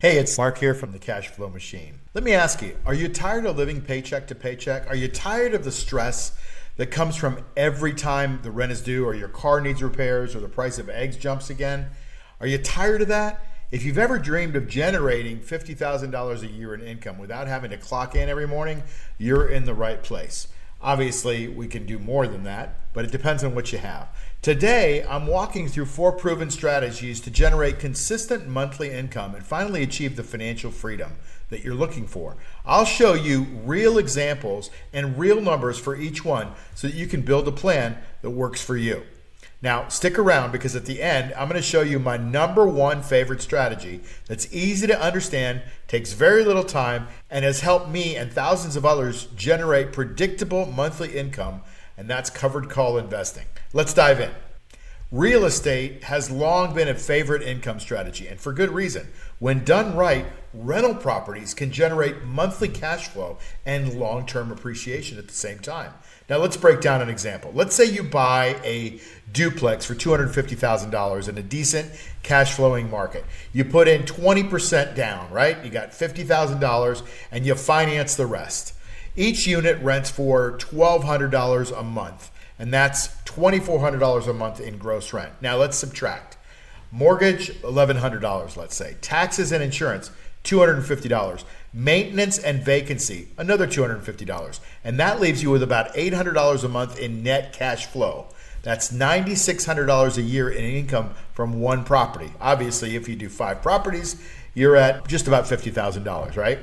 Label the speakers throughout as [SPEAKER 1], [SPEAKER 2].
[SPEAKER 1] Hey, it's Mark here from the Cash Flow Machine. Let me ask you, are you tired of living paycheck to paycheck? Are you tired of the stress that comes from every time the rent is due or your car needs repairs or the price of eggs jumps again? Are you tired of that? If you've ever dreamed of generating $50,000 a year in income without having to clock in every morning, you're in the right place. Obviously, we can do more than that, but it depends on what you have. Today, I'm walking through 4 proven strategies to generate consistent monthly income and finally achieve the financial freedom that you're looking for. I'll show you real examples and real numbers for each one so that you can build a plan that works for you. Now, stick around because at the end, I'm going to show you my #1 favorite strategy that's easy to understand, takes very little time, and has helped me and thousands of others generate predictable monthly income, and that's covered call investing. Let's dive in. Real estate has long been a favorite income strategy, and for good reason. When done right, rental properties can generate monthly cash flow and long-term appreciation at the same time. Now let's break down an example. Let's say you buy a duplex for $250,000 in a decent cash flowing market. You put in 20% down, right? You got $50,000 and you finance the rest. Each unit rents for $1,200 a month, and that's $2,400 a month in gross rent. Now let's subtract. Mortgage, $1,100, let's say. Taxes and insurance, $250. Maintenance and vacancy, another $250. And that leaves you with about $800 a month in net cash flow. That's $9,600 a year in income from one property. Obviously, if you do 5 properties, you're at just about $50,000, right?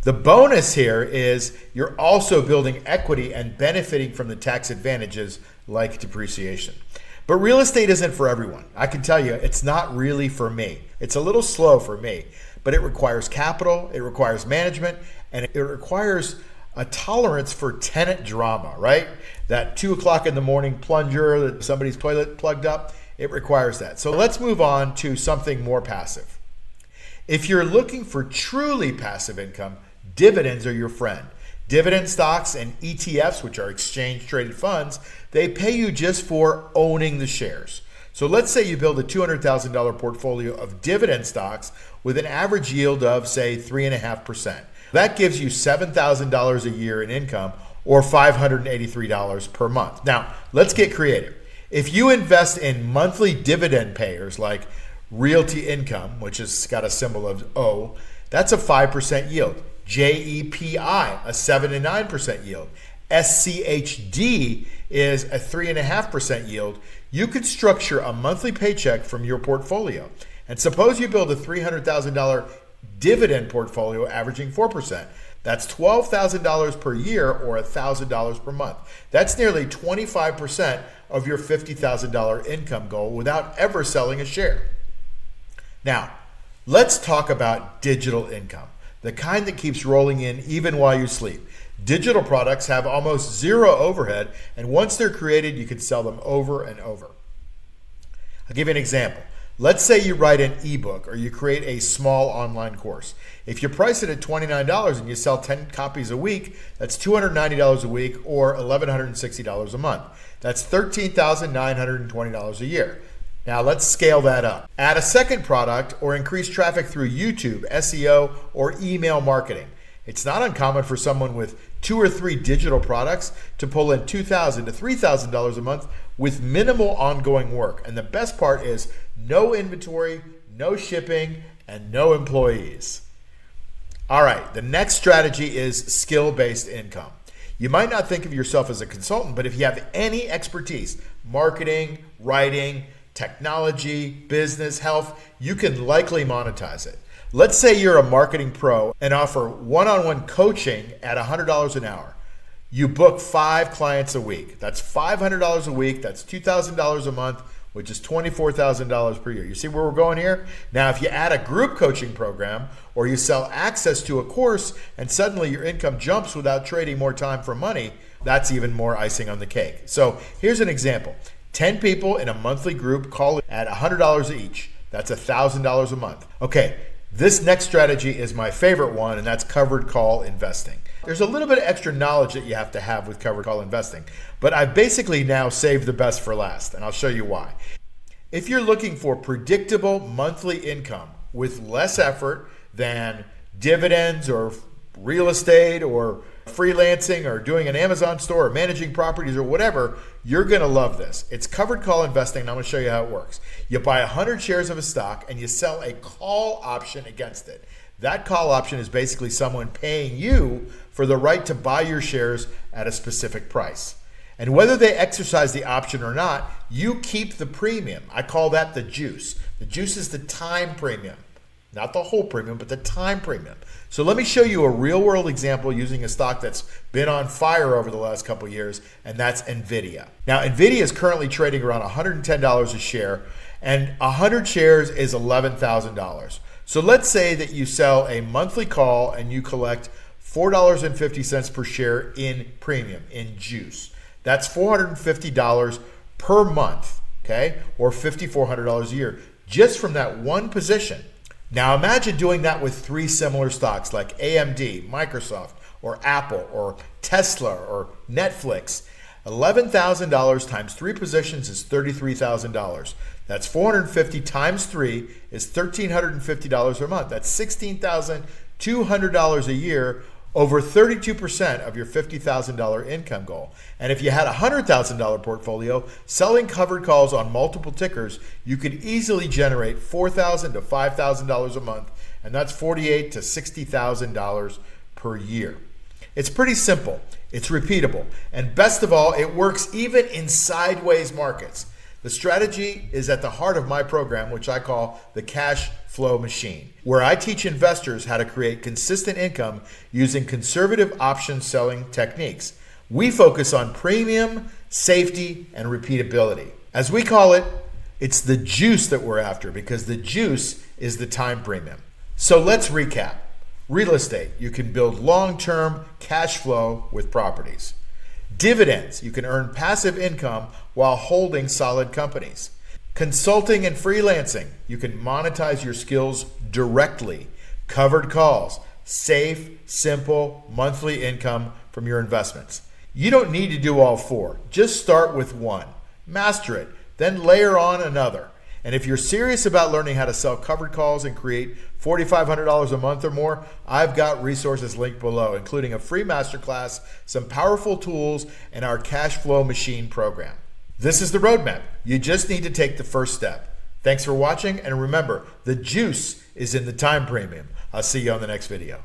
[SPEAKER 1] The bonus here is you're also building equity and benefiting from the tax advantages like depreciation. But real estate isn't for everyone. I can tell you, it's not really for me. It's a little slow for me, but it requires capital, it requires management, and it requires a tolerance for tenant drama, right? That 2 o'clock in the morning plunger that somebody's toilet plugged up, it requires that. So let's move on to something more passive. If you're looking for truly passive income, dividends are your friend. Dividend stocks and ETFs, which are exchange traded funds, they pay you just for owning the shares. So let's say you build a $200,000 portfolio of dividend stocks with an average yield of, say, 3.5%. That gives you $7,000 a year in income or $583 per month. Now, let's get creative. If you invest in monthly dividend payers like Realty Income, which has got a symbol of O, that's a 5% yield. JEPI, a 7 to 9% yield. SCHD is a 3.5% yield. You could structure a monthly paycheck from your portfolio. And suppose you build a $300,000 dividend portfolio averaging 4%. That's $12,000 per year or $1,000 per month. That's nearly 25% of your $50,000 income goal without ever selling a share. Now, let's talk about digital income, the kind that keeps rolling in even while you sleep. Digital products have almost zero overhead, and once they're created, you can sell them over and over. I'll give you an example. Let's say you write an ebook or you create a small online course. If you price it at $29 and you sell 10 copies a week, that's $290 a week or $1,160 a month. That's $13,920 a year. Now let's scale that up. Add a second product or increase traffic through YouTube, SEO, or email marketing. It's not uncommon for someone with 2 or 3 digital products to pull in $2,000 to $3,000 a month with minimal ongoing work. And the best part is no inventory, no shipping, and no employees. All right, the next strategy is skill-based income. You might not think of yourself as a consultant, but if you have any expertise, marketing, writing, technology, business, health, you can likely monetize it. Let's say you're a marketing pro and offer one-on-one coaching at $100 an hour. You book 5 clients a week. That's $500 a week. That's $2,000 a month, which is $24,000 per year. You see where we're going here? Now, if you add a group coaching program or you sell access to a course and suddenly your income jumps without trading more time for money, that's even more icing on the cake. So here's an example. 10 people in a monthly group call at $100 each. That's $1,000 a month. Okay, this next strategy is my favorite one, and that's covered call investing. There's a little bit of extra knowledge that you have to have with covered call investing, but I've basically now saved the best for last, and I'll show you why. If you're looking for predictable monthly income with less effort, than dividends or real estate or freelancing or doing an Amazon store or managing properties or whatever, you're going to love this. It's covered call investing, and I'm going to show you how it works. You buy 100 shares of a stock and you sell a call option against it. That call option is basically someone paying you for the right to buy your shares at a specific price. And whether they exercise the option or not, you keep the premium. I call that the juice. The juice is the time premium. Not the whole premium, but the time premium. So let me show you a real world example using a stock that's been on fire over the last couple of years, and that's NVIDIA. Now, NVIDIA is currently trading around $110 a share, and 100 shares is $11,000. So let's say that you sell a monthly call and you collect $4.50 per share in premium, in juice. That's $450 per month, okay? Or $5,400 a year, just from that one position. Now imagine doing that with 3 similar stocks like AMD, Microsoft, or Apple, or Tesla, or Netflix. $11,000 times 3 positions is $33,000. That's 450 times 3 is $1,350 a month. That's $16,200 a year, over 32% of your $50,000 income goal. And if you had a $100,000 portfolio, selling covered calls on multiple tickers, you could easily generate $4,000 to $5,000 a month, and that's $48,000 to $60,000 per year. It's pretty simple, it's repeatable, and best of all, it works even in sideways markets. The strategy is at the heart of my program, which I call the cash flow machine, where I teach investors how to create consistent income using conservative option selling techniques. We focus on premium, safety, and repeatability. As we call it, it's the juice that we're after, because the juice is the time premium. So let's recap. Real estate, you can build long-term cash flow with properties. Dividends, you can earn passive income while holding solid companies. Consulting and freelancing, you can monetize your skills directly. Covered calls, safe, simple, monthly income from your investments. You don't need to do all 4. Just start with one. Master it, then layer on another. And if you're serious about learning how to sell covered calls and create $4,500 a month or more, I've got resources linked below, including a free masterclass, some powerful tools, and our cash flow machine program. This is the roadmap. You just need to take the first step. Thanks for watching, and remember, the juice is in the time premium. I'll see you on the next video.